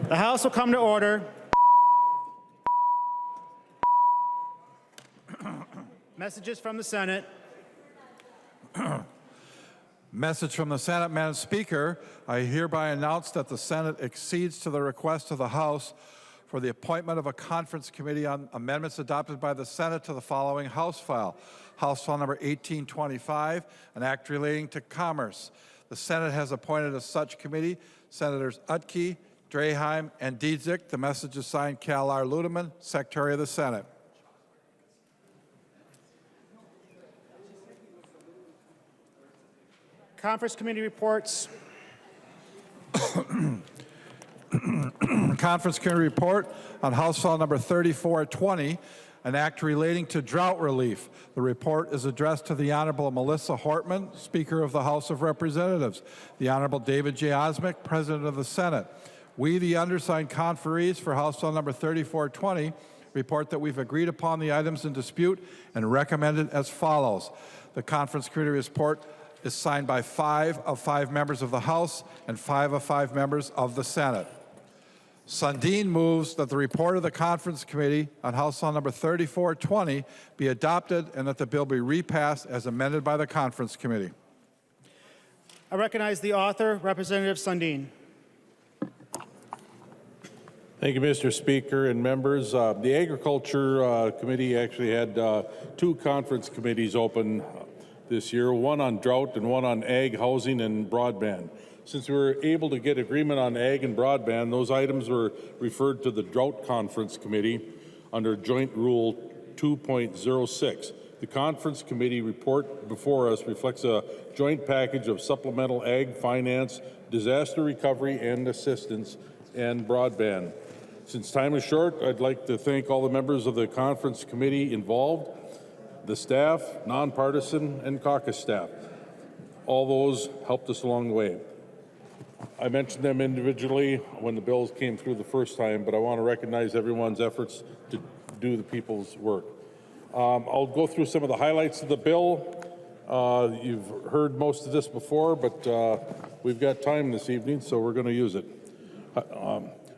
The House will come to order. Messages from the Senate. Message from the Senate. Madam Speaker, I hereby announce that the Senate accedes to the request of the House for the appointment of a conference committee on amendments adopted by the Senate to the following House file. House File Number 1825, an act relating to commerce. The Senate has appointed as such committee Senators Utke, Draheim, and Dietzick. The message is signed Cal R. Ludeman, Secretary of the Senate. Conference committee reports. Conference committee report on House File Number 3420, an act relating to drought relief. The report is addressed to the Honorable Melissa Hortman, Speaker of the House of Representatives, the Honorable David J. Osmek, President of the Senate. We, the undersigned conferees for House File Number 3420, report that we've agreed upon the items in dispute and recommended as follows. The conference committee report is signed by 5 of 5 members of the House and 5 of 5 members of the Senate. Sundin moves that the report of the Conference Committee on House File Number 3420 be adopted and that the bill be repassed as amended by the Conference Committee. I recognize the author, Representative Sundin. Thank you, Mr. Speaker and members. The Agriculture Committee actually had 2 conference committees open this year, one on drought and one on ag, housing, and broadband. Since we were able to get agreement on ag and broadband, those items were referred to the Drought Conference Committee under Joint Rule 2.06. The Conference Committee report before us reflects a joint package of supplemental ag, finance, disaster recovery and assistance, and broadband. Since time is short, I'd like to thank all the members of the Conference Committee involved, the staff, nonpartisan, and caucus staff. All those helped us along the way. I mentioned them individually when the bills came through the first time, but I want to recognize everyone's efforts to do the people's work. I'll go through some of the highlights of the bill. You've heard most of this before, but we've got time this evening, so we're going to use it.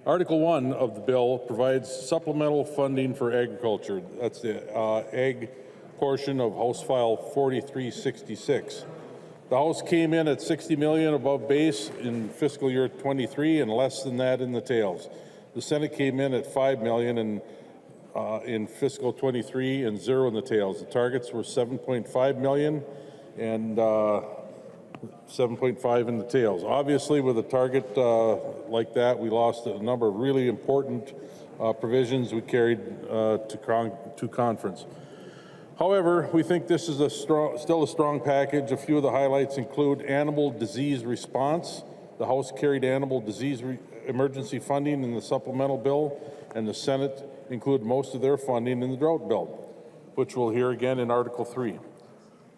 Article 1 of the bill provides supplemental funding for agriculture. That's the ag portion of House File 4366. The House came in at $60 million above base in fiscal year 23 and less than that in the tails. The Senate came in at $5 million in fiscal 23 and 0 in the tails. The targets were $7.5 million and 7.5 in the tails. Obviously, with a target like that, we lost a number of really important provisions we carried to conference. However, we think this is still a strong package. A few of the highlights include animal disease response. The House carried animal disease emergency funding in the supplemental bill, and the Senate included most of their funding in the drought bill, which we'll hear again in Article 3.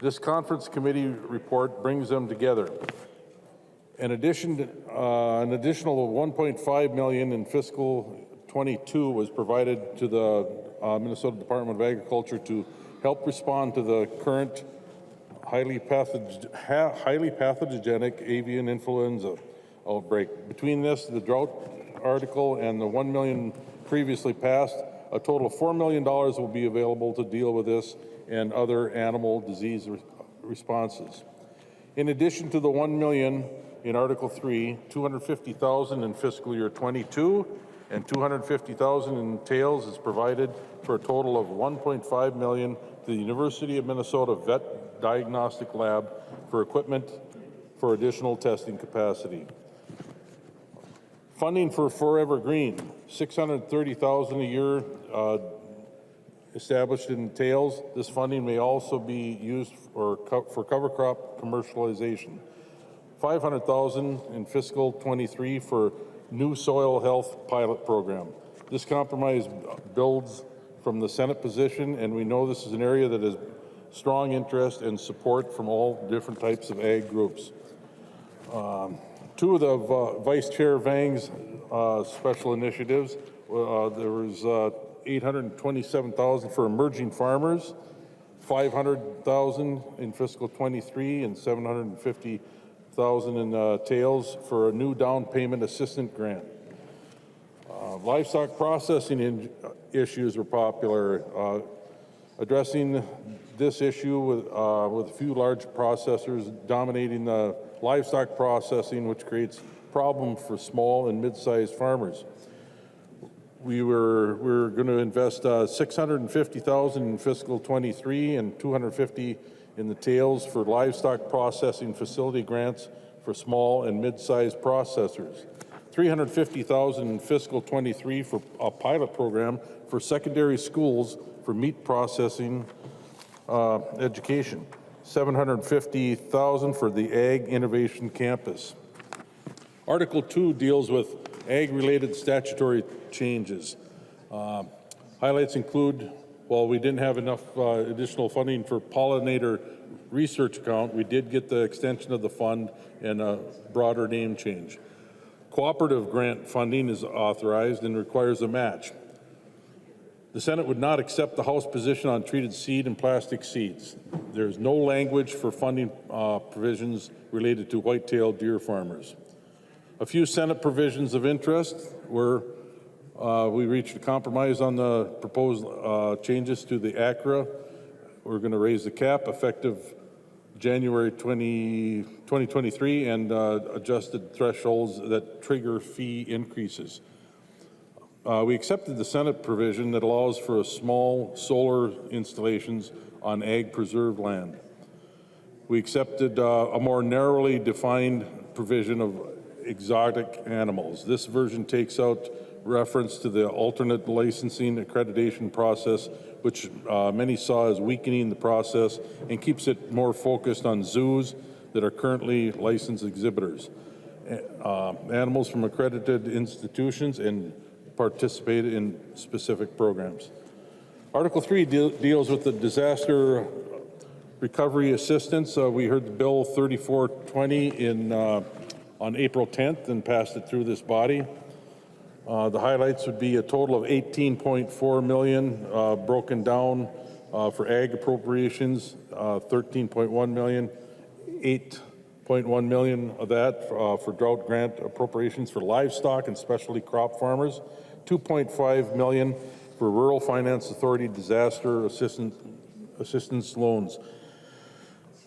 This conference committee report brings them together. An additional $1.5 million in fiscal 22 was provided to the Minnesota Department of Agriculture to help respond to the current highly pathogenic avian influenza outbreak. Between this, the drought article, and the $1 million previously passed, a total of $4 million will be available to deal with this and other animal disease responses. In addition to the $1 million in Article 3, $250,000 in fiscal year 22 and $250,000 in tails is provided for a total of $1.5 million to the University of Minnesota Vet Diagnostic Lab for equipment for additional testing capacity. Funding for Forever Green, $630,000 a year established in tails. This funding may also be used for cover crop commercialization. $500,000 in fiscal 23 for new soil health pilot program. This compromise builds from the Senate position, and we know this is an area that has strong interest and support from all different types of ag groups. Two of the Vice Chair Vang's special initiatives, there was $827,000 for emerging farmers, $500,000 in fiscal 23 and $750,000 in tails for a new down payment assistance grant. Livestock processing issues were popular. Addressing this issue with a few large processors dominating the livestock processing, which creates problems for small and mid-sized farmers. We were going to invest $650,000 in fiscal 23 and $250 in the tails for livestock processing facility grants for small and mid-sized processors. $350,000 in fiscal 23 for a pilot program for secondary schools for meat processing education. $750,000 for the Ag Innovation Campus. Article 2 deals with ag-related statutory changes. Highlights include, while we didn't have enough additional funding for pollinator research account, we did get the extension of the fund and a broader name change. Cooperative grant funding is authorized and requires a match. The Senate would not accept the House position on treated seed and plastic seeds. There's no language for funding provisions related to white-tailed deer farmers. A few Senate provisions of interest were we reached a compromise on the proposed changes to the ACRA. We're going to raise the cap effective January 2023 and adjusted thresholds that trigger fee increases. We accepted the Senate provision that allows for small solar installations on ag preserved land. We accepted a more narrowly defined provision of exotic animals. This version takes out reference to the alternate licensing accreditation process, which many saw as weakening the process, and keeps it more focused on zoos that are currently licensed exhibitors. Animals from accredited institutions and participate in specific programs. Article 3 deals with the disaster recovery assistance. We heard the bill 3420 on April 10th and passed it through this body. The highlights would be a total of $18.4 million broken down for ag appropriations, $13.1 million, $8.1 million of that for drought grant appropriations for livestock and specialty crop farmers, $2.5 million for Rural Finance Authority disaster assistance loans.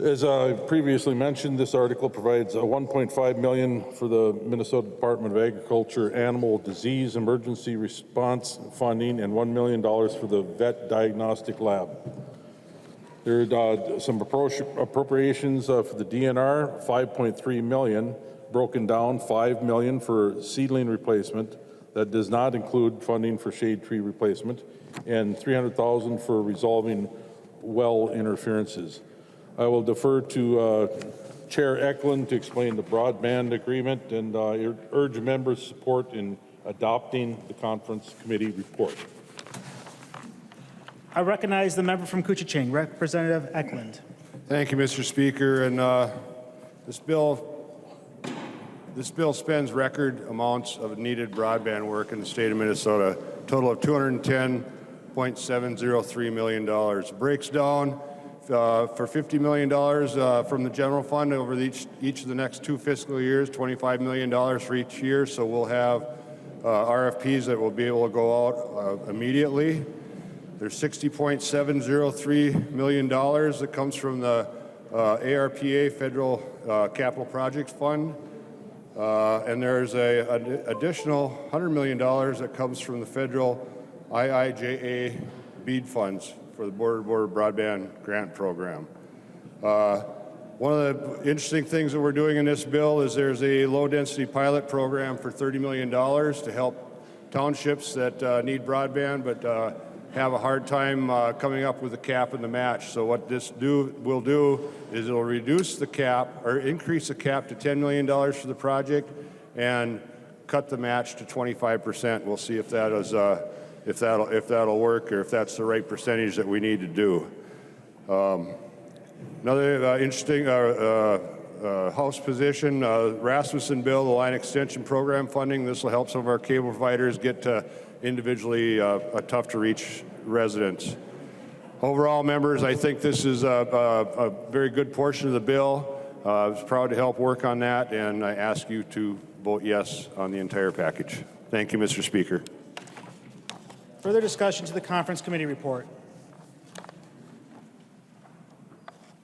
As I previously mentioned, this article provides $1.5 million for the Minnesota Department of Agriculture Animal Disease Emergency Response Funding and $1 million for the Vet Diagnostic Lab. There are some appropriations for the DNR, $5.3 million, broken down $5 million for seedling replacement. That does not include funding for shade tree replacement, and $300,000 for resolving well interferences. I will defer to Chair Eklund to explain the broadband agreement and urge members' support in adopting the conference committee report. I recognize the member from Couchiching, Representative Eklund. Thank you, Mr. Speaker. And this bill spends record amounts of needed broadband work in the state of Minnesota, a total of $210.703 million. It breaks down for $50 million from the general fund over each of the next 2 fiscal years, $25 million for each year. So we'll have RFPs that will be able to go out immediately. There's $60.703 million that comes from the ARPA Federal Capital Projects Fund. And there's an additional $100 million that comes from the federal IIJA BEAD funds for the border broadband grant program. One of the interesting things that we're doing in this bill is there's a low-density pilot program for $30 million to help townships that need broadband but have a hard time coming up with the cap and the match. So what this will do is it'll reduce the cap or increase the cap to $10 million for the project and cut the match to 25%. We'll see if that is if that'll work or if that's the right percentage that we need to do. Another interesting House position, Rasmussen bill, the line extension program funding. This will help some of our cable providers get to individually tough to reach residents. Overall, members, I think this is a very good portion of the bill. I was proud to help work on that, and I ask you to vote yes on the entire package. Thank you, Mr. Speaker. Further discussion to the conference committee report.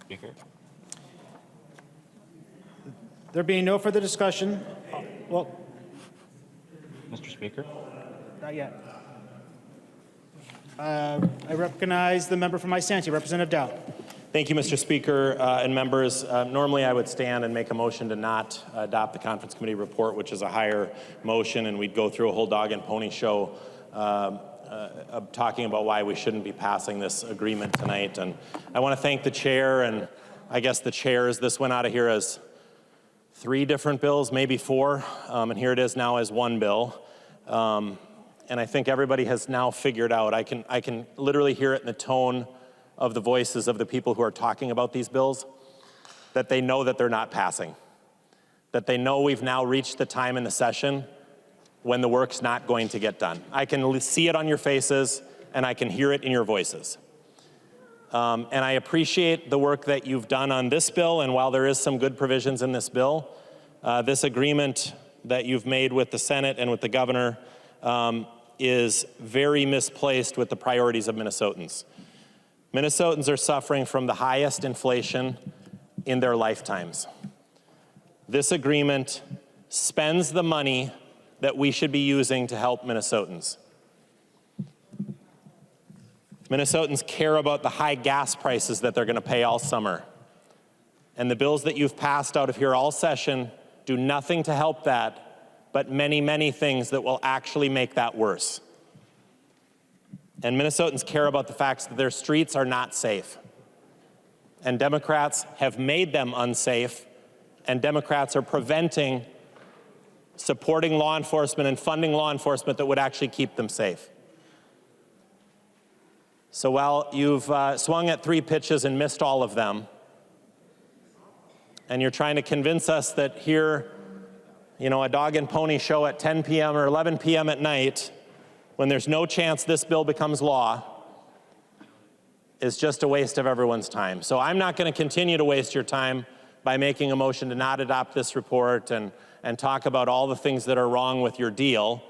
Speaker. There being no further discussion, well, Mr. Speaker. not yet. I recognize the member from Isanti, Representative Dow. Thank you, Mr. Speaker and members. Normally, I would stand and make a motion to not adopt the conference committee report, which is a higher motion, and we'd go through a whole dog and pony show talking about why we shouldn't be passing this agreement tonight. And I want to thank the chair and I guess the chairs. This went out of here as 3 different bills, maybe 4, and here it is now as 1 bill. And I think everybody has now figured out, I can literally hear it in the tone of the voices of the people who are talking about these bills, that they know that they're not passing, that they know we've now reached the time in the session when the work's not going to get done. I can see it on your faces, and I can hear it in your voices. And I appreciate the work that you've done on this bill, and while there is some good provisions in this bill, this agreement that you've made with the Senate and with the governor is very misplaced with the priorities of Minnesotans. Minnesotans are suffering from the highest inflation in their lifetimes. This agreement spends the money that we should be using to help Minnesotans. Minnesotans care about the high gas prices that they're going to pay all summer. And the bills that you've passed out of here all session do nothing to help that, but many, many things that will actually make that worse. And Minnesotans care about the fact that their streets are not safe. And Democrats have made them unsafe, and Democrats are preventing supporting law enforcement and funding law enforcement that would actually keep them safe. So while you've swung at 3 pitches and missed all of them, and you're trying to convince us that here, a dog and pony show at 10 p.m. or 11 p.m. at night, when there's no chance this bill becomes law, is just a waste of everyone's time. So I'm not going to continue to waste your time by making a motion to not adopt this report and talk about all the things that are wrong with your deal.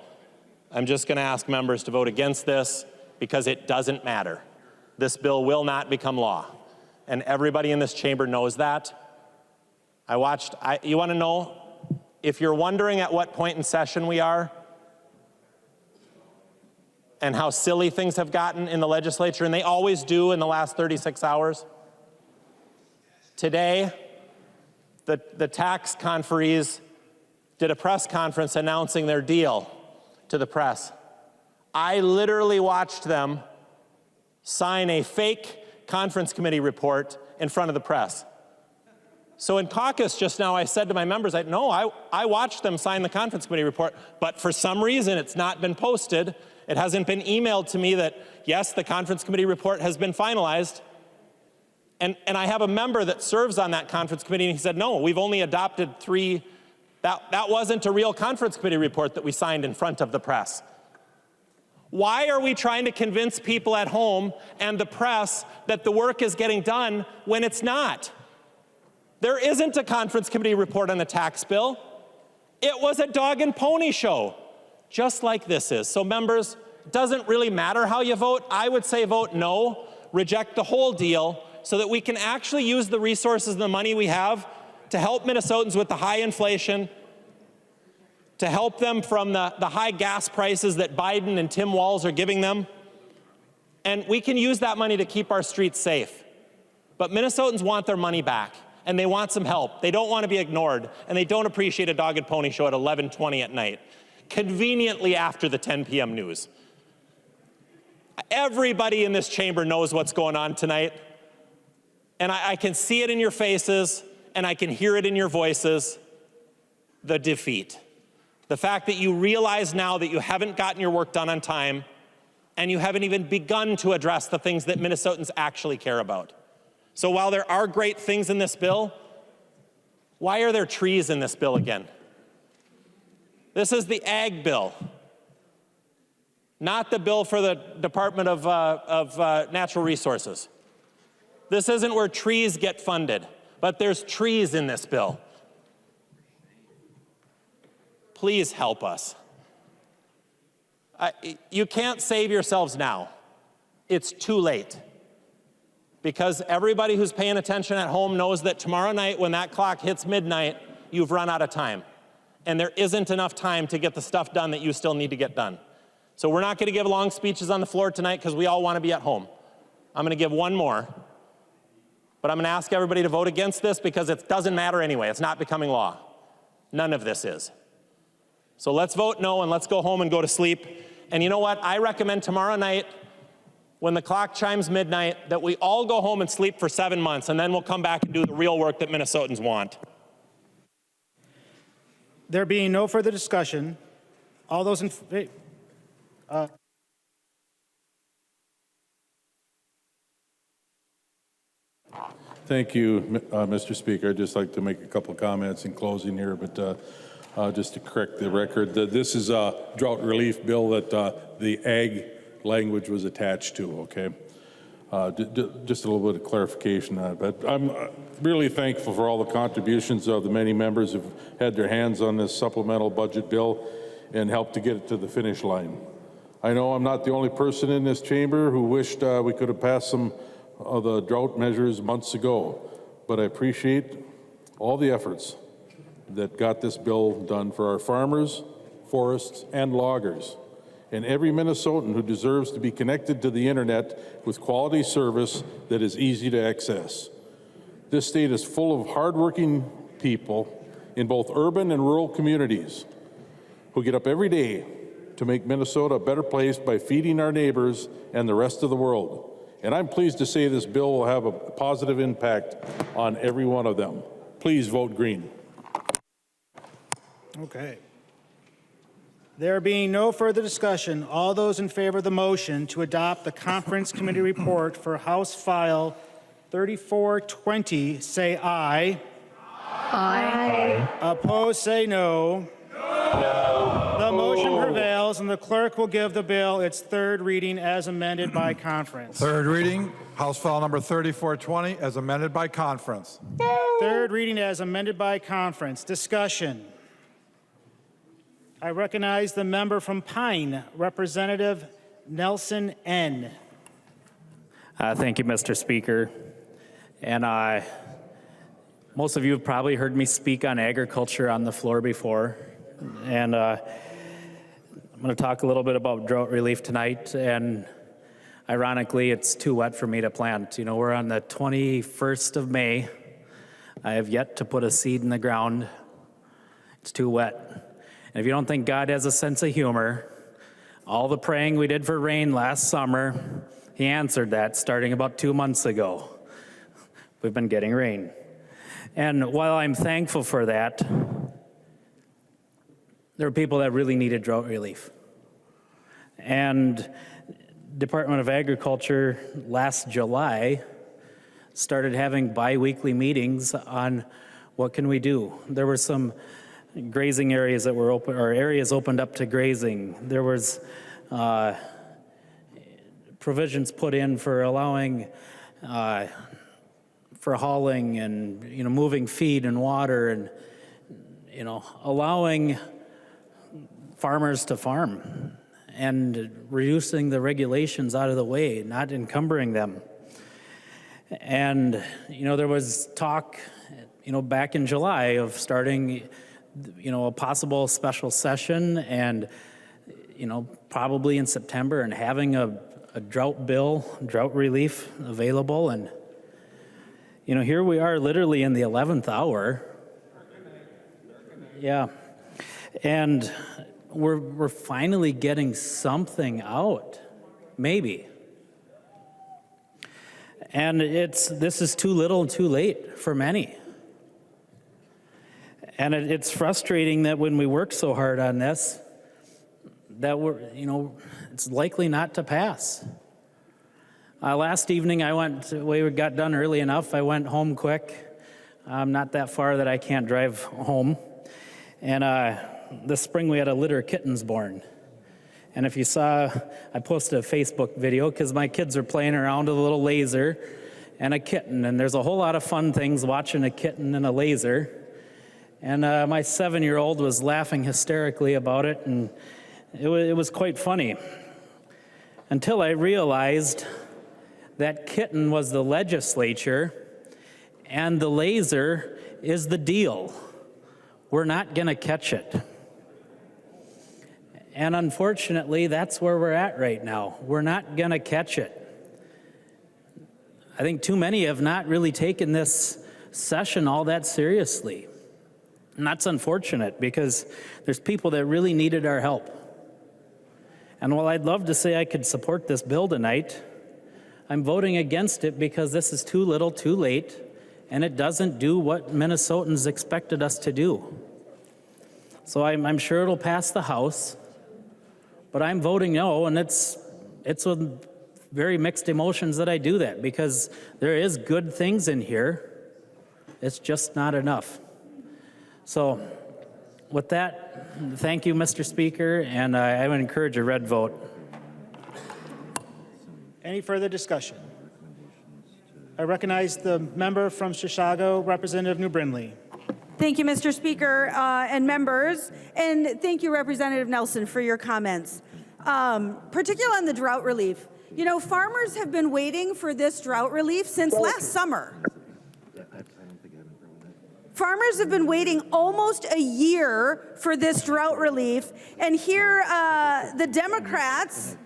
I'm just going to ask members to vote against this because it doesn't matter. This bill will not become law, and everybody in this chamber knows that. You want to know, if you're wondering at what point in session we are and how silly things have gotten in the legislature, and they always do in the last 36 hours, today, the tax conferees did a press conference announcing their deal to the press. I literally watched them sign a fake conference committee report in front of the press. So in caucus just now, I said to my members, I watched them sign the conference committee report, but for some reason it's not been posted. It hasn't been emailed to me that, yes, the conference committee report has been finalized. And I have a member that serves on that conference committee, and he said, no, we've only adopted 3. That wasn't a real conference committee report that we signed in front of the press. Why are we trying to convince people at home and the press that the work is getting done when it's not? There isn't a conference committee report on the tax bill. It was a dog and pony show, just like this is. So members, it doesn't really matter how you vote. I would say vote no, reject the whole deal, so that we can actually use the resources and the money we have to help Minnesotans with the high inflation, to help them from the high gas prices that Biden and Tim Walz are giving them. And we can use that money to keep our streets safe. But Minnesotans want their money back, and they want some help. They don't want to be ignored, and they don't appreciate a dog and pony show at 11:20 at night, conveniently after the 10 p.m. news. Everybody in this chamber knows what's going on tonight, and I can see it in your faces, and I can hear it in your voices, the defeat. The fact that you realize now that you haven't gotten your work done on time, and you haven't even begun to address the things that Minnesotans actually care about. So while there are great things in this bill, why are there trees in this bill again? This is the ag bill, not the bill for the Department of Natural Resources. This isn't where trees get funded, but there's trees in this bill. Please help us. You can't save yourselves now. It's too late. Because everybody who's paying attention at home knows that tomorrow night when that clock hits midnight, you've run out of time. And there isn't enough time to get the stuff done that you still need to get done. So we're not going to give long speeches on the floor tonight because we all want to be at home. I'm going to give one more. But I'm going to ask everybody to vote against this because it doesn't matter anyway. It's not becoming law. None of this is. So let's vote no and let's go home and go to sleep. And you know what? I recommend tomorrow night, when the clock chimes midnight, that we all go home and sleep for 7 months, and then we'll come back and do the real work that Minnesotans want. There being no further discussion, all those in favor. Thank you, Mr. Speaker. I'd just like to make a couple of comments in closing here, but just to correct the record, this is a drought relief bill that the ag language was attached to, okay? Just a little bit of clarification on it, but I'm really thankful for all the contributions of the many members who've had their hands on this supplemental budget bill and helped to get it to the finish line. I know I'm not the only person in this chamber who wished we could have passed some of the drought measures months ago, but I appreciate all the efforts that got this bill done for our farmers, forests, and loggers, and every Minnesotan who deserves to be connected to the internet with quality service that is easy to access. This state is full of hardworking people in both urban and rural communities who get up every day to make Minnesota a better place by feeding our neighbors and the rest of the world. And I'm pleased to say this bill will have a positive impact on every one of them. Please vote green. Okay. There being no further discussion, all those in favor of the motion to adopt the conference committee report for House File 3420 say aye. Aye. Opposed say no. No. The motion prevails and the clerk will give the bill its third reading as amended by conference. Third reading, House File number 3420, as amended by conference. Third reading as amended by conference. Discussion. I recognize the member from Pine, Representative Nelson N. Thank you, Mr. Speaker. And most of you have probably heard me speak on agriculture on the floor before. And I'm going to talk a little bit about drought relief tonight. And ironically, it's too wet for me to plant. You know, we're on the 21st of May. I have yet to put a seed in the ground. It's too wet. And if you don't think God has a sense of humor, all the praying we did for rain last summer, he answered that starting about 2 months ago. We've been getting rain. And while I'm thankful for that, there are people that really needed drought relief. And Department of Agriculture last July started having bi-weekly meetings on what can we do. There were some grazing areas that were open, or areas opened up to grazing. There was provisions put in for allowing, for hauling and, you know, moving feed and water and, you know, allowing farmers to farm and reducing the regulations out of the way, not encumbering them. And, you know, there was talk, you know, back in July of starting, you know, a possible special session and, you know, probably in September and having a drought bill, drought relief available. And, you know, here we are literally in the 11th hour. Yeah. And we're finally getting something out, maybe. And this is too little and too late for many. And it's frustrating that when we work so hard on this, that it's likely not to pass. Last evening, we got done early enough. I went home quick. Not that far that I can't drive home. And this spring, we had a litter of kittens born. And if you saw, I posted a Facebook video because my kids are playing around with a little laser and a kitten. And there's a whole lot of fun things watching a kitten and a laser. And my 7-year-old was laughing hysterically about it. And It was quite funny until I realized that kitten was the legislature and the laser is the deal. We're not going to catch it. And unfortunately, that's where we're at right now. We're not going to catch it. I think too many have not really taken this session all that seriously. And that's unfortunate because there's people that really needed our help. And while I'd love to say I could support this bill tonight, I'm voting against it because this is too little, too late, and it doesn't do what Minnesotans expected us to do. So I'm sure it'll pass the House, but I'm voting no, and it's with very mixed emotions that I do that because there is good things in here. It's just not enough. So with that, thank you, Mr. Speaker, and I would encourage a red vote. Any further discussion? I recognize the member from Chicago, Representative New Brindley. Thank you, Mr. Speaker and members. And thank you, Representative Nelson, for your comments, particularly on the drought relief. You know, farmers have been waiting for this drought relief since last summer. Farmers have been waiting almost a year for this drought relief. And here the Democrats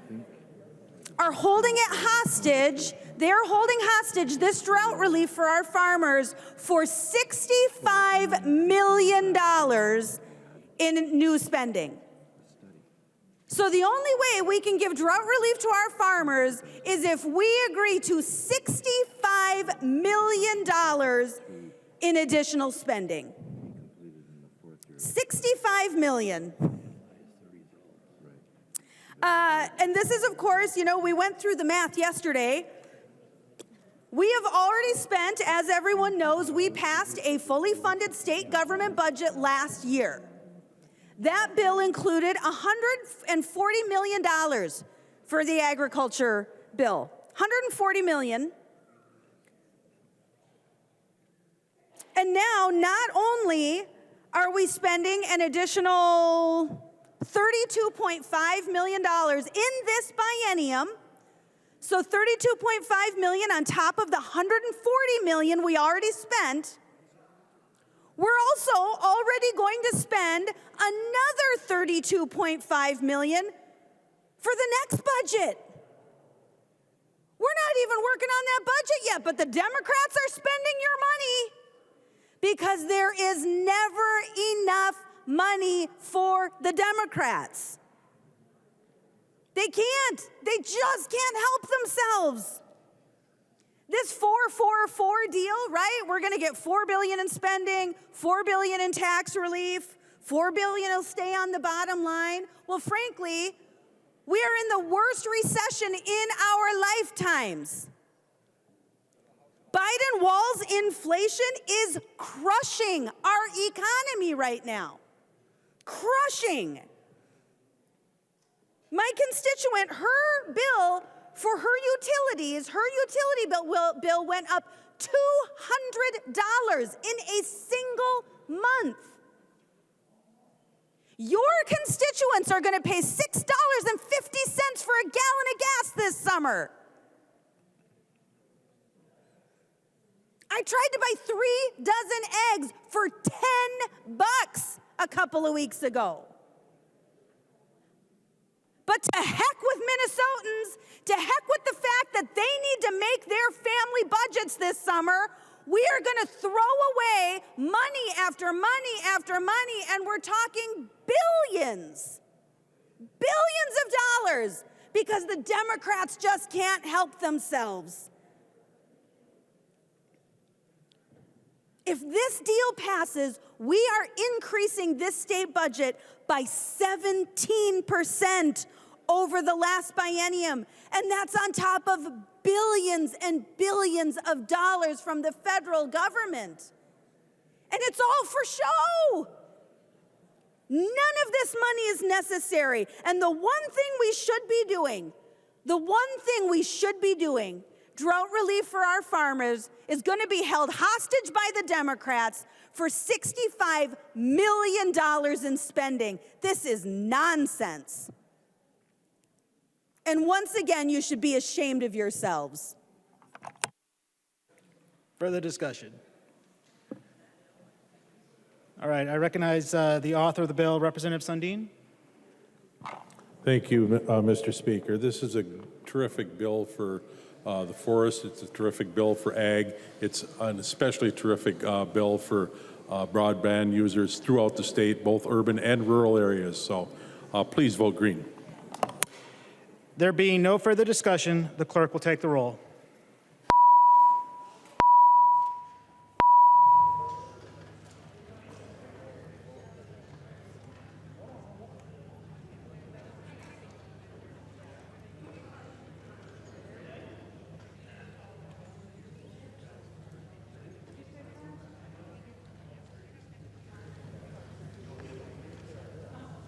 are holding it hostage. They're holding hostage this drought relief for our farmers for $65 million in new spending. So the only way we can give drought relief to our farmers is if we agree to $65 million in additional spending. $65 million. And this is, of course, you know, we went through the math yesterday. We have already spent, as everyone knows, we passed a fully funded state government budget last year. That bill included $140 million for the agriculture bill. $140 million. And now, not only are we spending an additional $32.5 million in this biennium, so $32.5 million on top of the $140 million we already spent. We're also already going to spend another $32.5 million for the next budget. We're not even working on that budget yet, but the Democrats are spending your money because there is never enough money for the Democrats. They can't. They just can't help themselves. This 4-4-4 deal, right? We're going to get $4 billion in spending, $4 billion in tax relief, $4 billion will stay on the bottom line. Well, frankly, we are in the worst recession in our lifetimes. Biden-Walz inflation is crushing our economy right now. Crushing. My constituent, her bill for her utilities, her utility bill went up $200 in a single month. Your constituents are going to pay $6.50 for a gallon of gas this summer. I tried to buy 3 dozen eggs for $10 a couple of weeks ago. But to heck with Minnesotans, to heck with the fact that they need to make their family budgets this summer, we are going to throw away money after money after money, and we're talking billions of dollars, because the Democrats just can't help themselves. If this deal passes, we are increasing this state budget by 17% over the last biennium. And that's on top of billions and billions of dollars from the federal government. And it's all for show. None of this money is necessary. And the one thing we should be doing drought relief for our farmers is going to be held hostage by the Democrats for $65 million in spending. This is nonsense. And once again, you should be ashamed of yourselves. Further discussion? All right, I recognize the author of the bill, Representative Sundin. Thank you, Mr. Speaker. This is a terrific bill for the forest. It's a terrific bill for ag. It's an especially terrific bill for broadband users throughout the state, both urban and rural areas. So please vote green. There being no further discussion, the clerk will take the roll.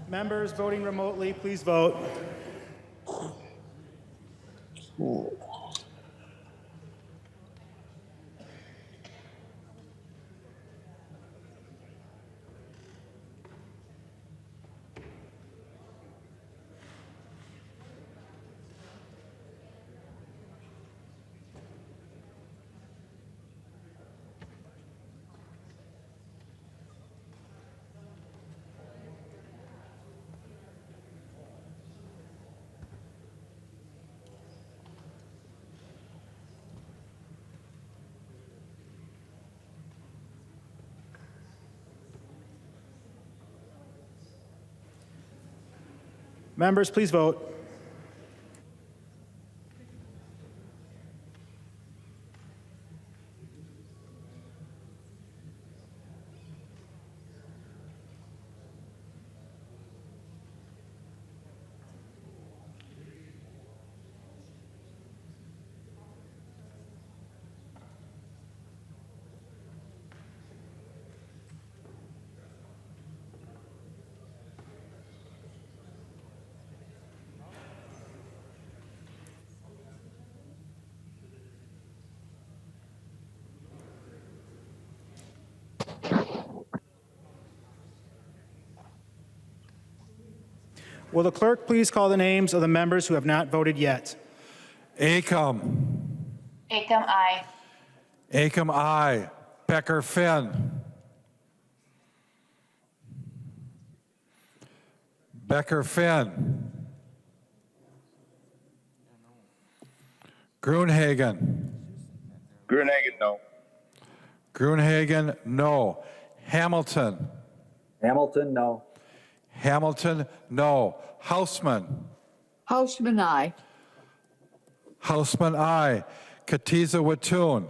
Members voting remotely, please vote. Members, please vote. Will the clerk please call the names of the members who have not voted yet? Acom. Acom, aye. Acom, aye. Becker, Finn. Becker, Finn. Gruenhagen. Gruenhagen, no. Gruenhagen, no. Hamilton. Hamilton, no. Hamilton, no. Hausman. Hausman, aye. Hausman, aye. Katiza Watun.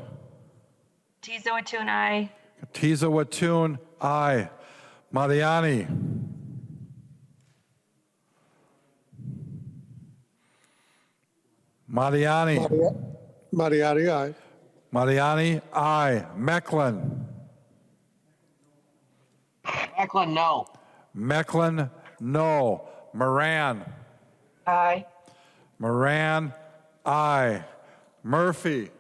Tizo Atun, aye. Katiza Watun, aye. Mariani. Mariani. Mariani, aye. Mariani, aye. Mecklin. Eklund, no. Mecklin, no. Moran. Aye. Moran, aye. Murphy.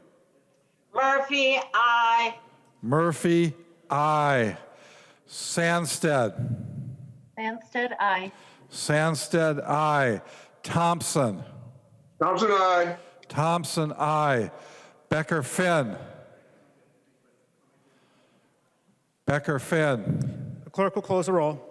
Murphy, aye. Murphy, aye. Sandsted. Sandsted, aye. Sandsted, aye. Thompson. Thompson, aye. Thompson, aye. Becker, Finn. Becker, Finn. The clerk will close the roll.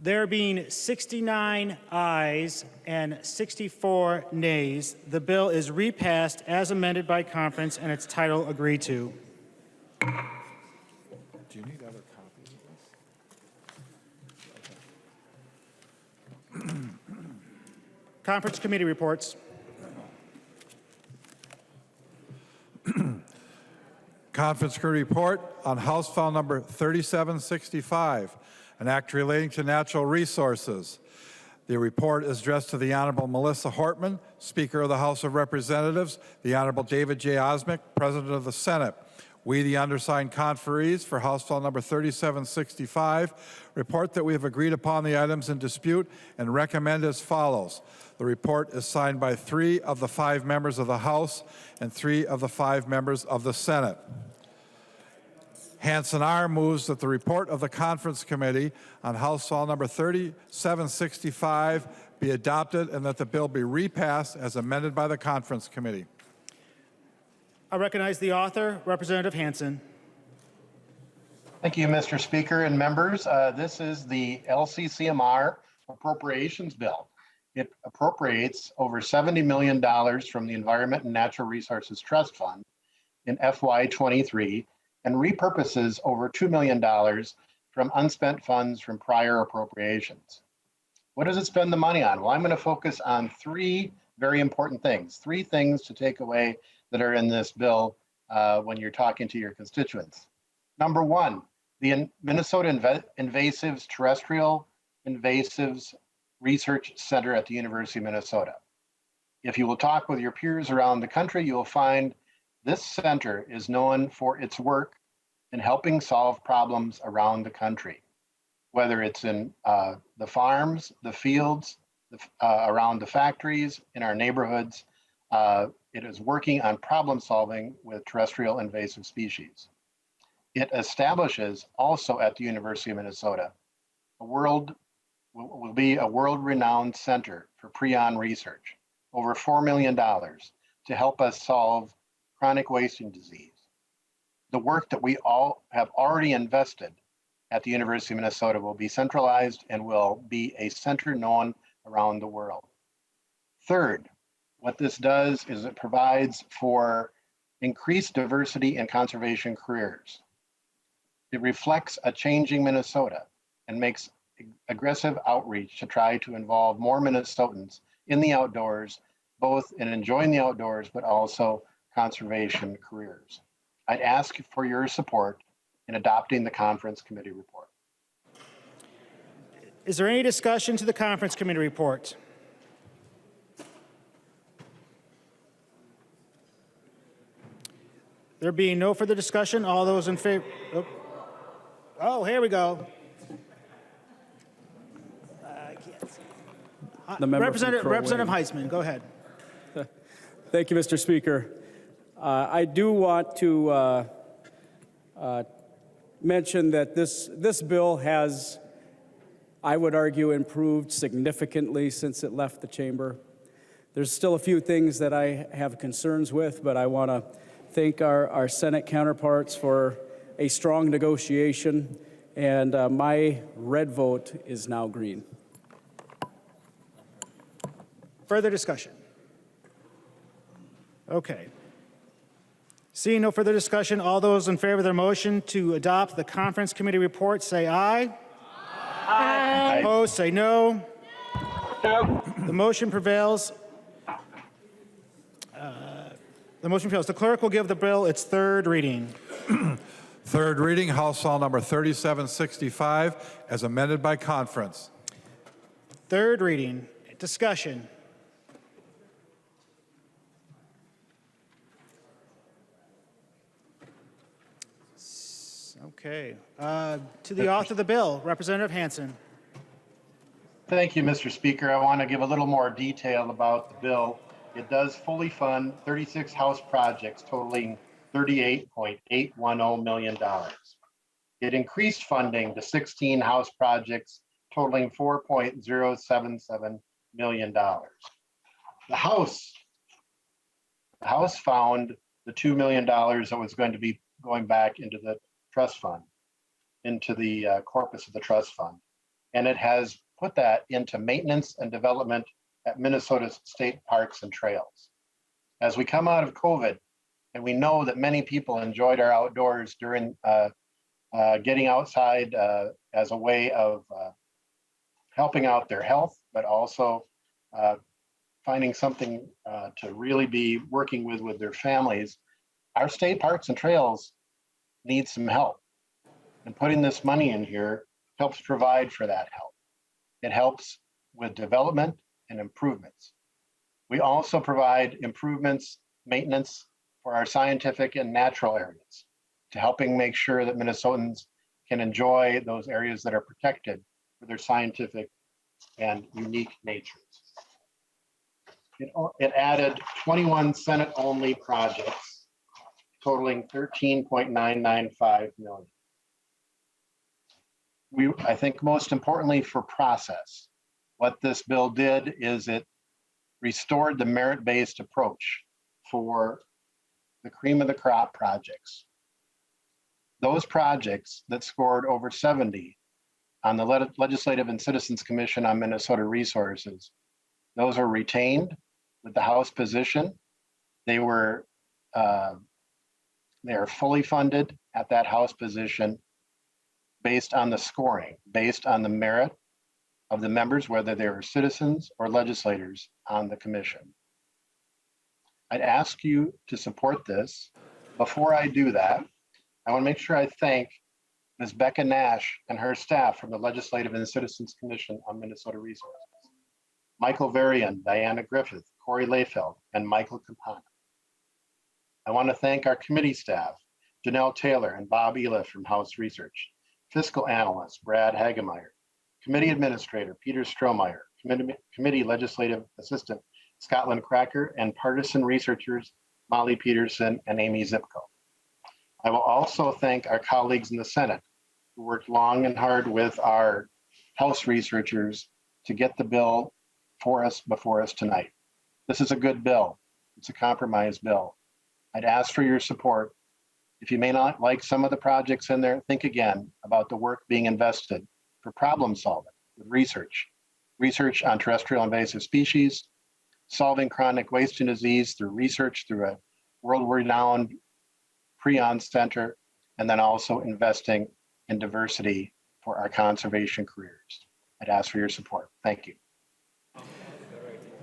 There being 69 ayes and 64 nays, the bill is repassed as amended by conference and its title agreed to. Do you need other copies? Conference committee reports. Conference committee report on House File Number 3765, an act relating to natural resources. The report is addressed to the Honorable Melissa Hortman, Speaker of the House of Representatives, the Honorable David J. Osmick, President of the Senate. We, the undersigned conferees for House File Number 3765, report that we have agreed upon the items in dispute and recommend as follows. The report is signed by 3 of the 5 members of the House and 3 of the 5 members of the Senate. Hansen R. moves that the report of the Conference Committee on House File Number 3765 be adopted and that the bill be repassed as amended by the Conference Committee. I recognize the author, Representative Hansen. Thank you, Mr. Speaker and members. This is the LCCMR Appropriations Bill. It appropriates over $70 million from the Environment and Natural Resources Trust Fund in FY23 and repurposes over $2 million from unspent funds from prior appropriations. What does it spend the money on? Well, I'm going to focus on 3 very important things, 3 things to take away that are in this bill when you're talking to your constituents. Number 1, the Minnesota Invasives Terrestrial Invasives Research Center at the University of Minnesota. If you will talk with your peers around the country, you will find this center is known for its work in helping solve problems around the country, whether it's in the farms, the fields, around the factories, in our neighborhoods. It is working on problem solving with terrestrial invasive species. It establishes also at the University of Minnesota will be a world-renowned center for prion research, over $4 million to help us solve chronic wasting disease. The work that we all have already invested at the University of Minnesota will be centralized and will be a center known around the world. Third, what this does is it provides for increased diversity in conservation careers. It reflects a changing Minnesota and makes aggressive outreach to try to involve more Minnesotans in the outdoors, both in enjoying the outdoors, but also conservation careers. I'd ask for your support in adopting the Conference Committee report. Is there any discussion to the Conference Committee report? There being no further discussion, all those in favor? Oh, here we go. Representative Heitzman, go ahead. Thank you, Mr. Speaker. I do want to mention that this bill has, I would argue, improved significantly since it left the chamber. There's still a few things that I have concerns with, but I want to thank our Senate counterparts for a strong negotiation, and my red vote is now green. Further discussion? Okay. Seeing no further discussion, all those in favor of the motion to adopt the Conference Committee report say aye. Aye. Opposed, say no. No. The motion prevails. The clerk will give the bill its 3rd reading. Third reading, House File Number 3765, as amended by conference. 3rd reading. Discussion. Okay. To the author of the bill, Representative Hansen. Thank you, Mr. Speaker. I want to give a little more detail about the bill. It does fully fund 36 House projects totaling $38.810 million. It increased funding to 16 House projects totaling $4.077 million. The House found the $2 million that was going to be going back into the trust fund, into the corpus of the trust fund. And it has put that into maintenance and development at Minnesota's state parks and trails. As we come out of COVID, and we know that many people enjoyed our outdoors during getting outside as a way of helping out their health, but also finding something to really be working with their families, our state parks and trails need some help. And putting this money in here helps provide for that help. It helps with development and improvements. We also provide improvements, maintenance for our scientific and natural areas to helping make sure that Minnesotans can enjoy those areas that are protected for their scientific and unique natures. It added 21 Senate-only projects totaling $13.995 million. I think most importantly for process, what this bill did is it restored the merit-based approach for the cream of the crop projects. Those projects that scored over 70 on the Legislative and Citizens Commission on Minnesota Resources, those are retained with the House position. They are fully funded at that House position based on the scoring, based on the merit of the members, whether they were citizens or legislators on the commission. I'd ask you to support this. Before I do that, I want to make sure I thank Ms. Becca Nash and her staff from the Legislative and Citizens Commission on Minnesota Resources. Michael Varian, Diana Griffith, Corey Layfeld, and Michael Campana. I want to thank our committee staff, Janelle Taylor and Bob Eliff from House Research, fiscal analyst Brad Hagemeyer, committee administrator Peter Strohmeyer, committee legislative assistant Scotland Cracker, and partisan researchers Molly Peterson and Amy Zipko. I will also thank our colleagues in the Senate who worked long and hard with our House researchers to get the bill before us tonight. This is a good bill. It's a compromise bill. I'd ask for your support. If you may not like some of the projects in there, think again about the work being invested for problem solving with research on terrestrial invasive species, solving chronic waste and disease through research through a world-renowned Prion Center, and then also investing in diversity for our conservation careers. I'd ask for your support. Thank you.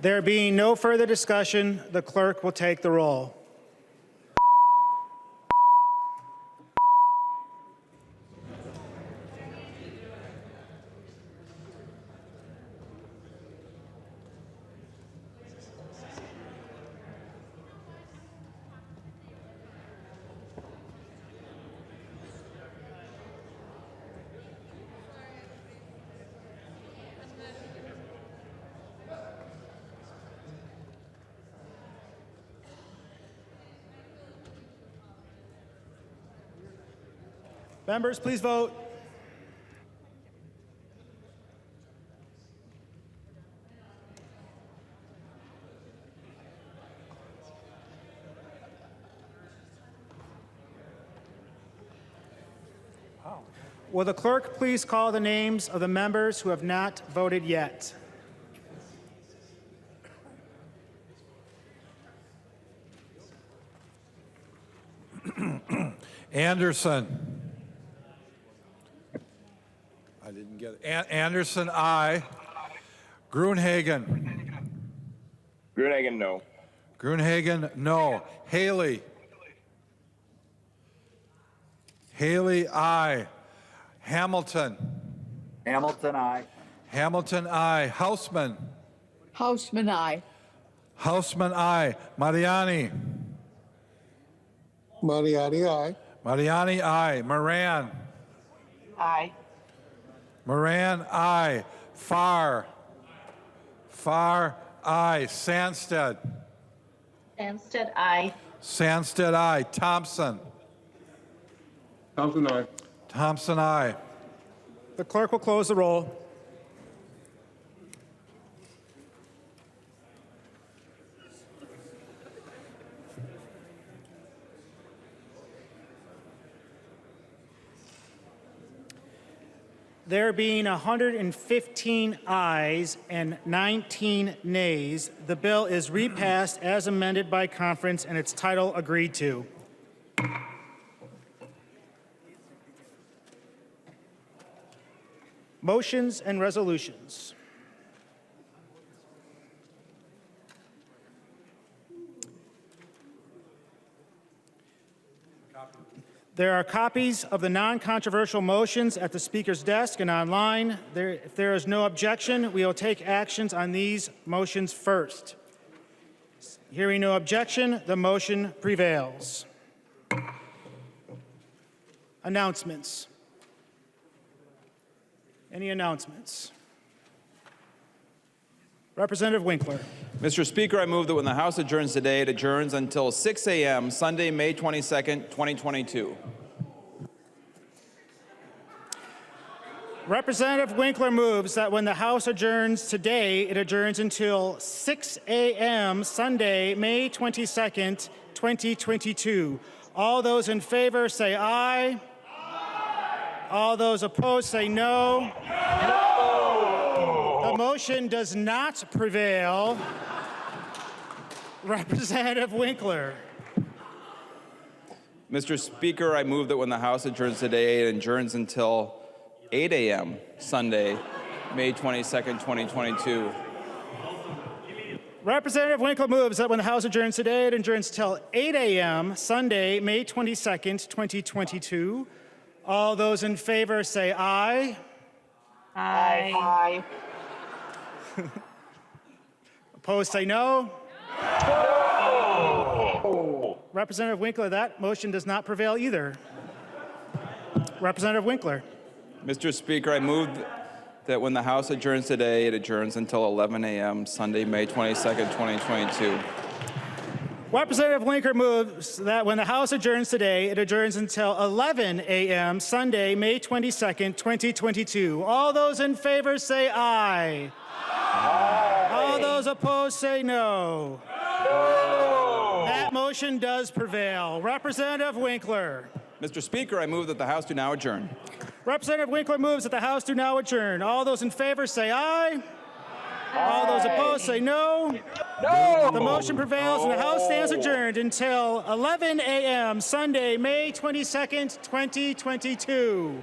There being no further discussion, the clerk will take the roll. Members, please vote. Will the clerk please call the names of the members who have not voted yet? Anderson. I didn't get it. Anderson, aye. Gruenhagen. Gruenhagen, no. Gruenhagen, no. Haley. Haley, aye. Hamilton. Hamilton, aye. Hamilton, aye. Hausman. Hausman, aye. Hausman, aye. Mariani. Mariani, aye. Mariani, aye. Moran. Aye. Moran, aye. Farr. Farr, aye. Sandsted. Sandsted, aye. Sandsted, aye. Thompson. Thompson, aye. Thompson, aye. The clerk will close the roll. There being 115 ayes and 19 nays, the bill is repassed as amended by conference and its title agreed to. Motions and resolutions. There are copies of the non-controversial motions at the speaker's desk and online. If there is no objection, we will take actions on these motions first. Hearing no objection, the motion prevails. Announcements. Any announcements? Representative Winkler. Mr. Speaker, I move that when the House adjourns today, it adjourns until 6 a.m. Sunday, May 22nd, 2022. Representative Winkler moves that when the House adjourns today, it adjourns until 6 a.m. Sunday, May 22nd, 2022. All those in favor say aye. All those opposed say no. The motion does not prevail. Representative Winkler. Mr. Speaker, I move that when the House adjourns today, it adjourns until 8 a.m. Sunday, May 22nd, 2022. Representative Winkler moves that when the House adjourns today, it adjourns till 8 a.m. Sunday, May 22nd, 2022. All those in favor say aye. Aye. Opposed say no. Representative Winkler, that motion does not prevail either. Representative Winkler. Mr. Speaker, I move that when the House adjourns today, it adjourns until 11 a.m. Sunday, May 22nd, 2022. Representative Winkler moves that when the House adjourns today, it adjourns until 11 a.m. Sunday, May 22nd, 2022. All those in favor say aye. Aye. All those opposed say no. No. That motion does prevail. Representative Winkler. Mr. Speaker, I move that the House do now adjourn. Representative Winkler moves that the House do now adjourn. All those in favor say aye. All those opposed say no. No. The motion prevails and the House stands adjourned until 11 a.m. Sunday, May 22nd, 2022.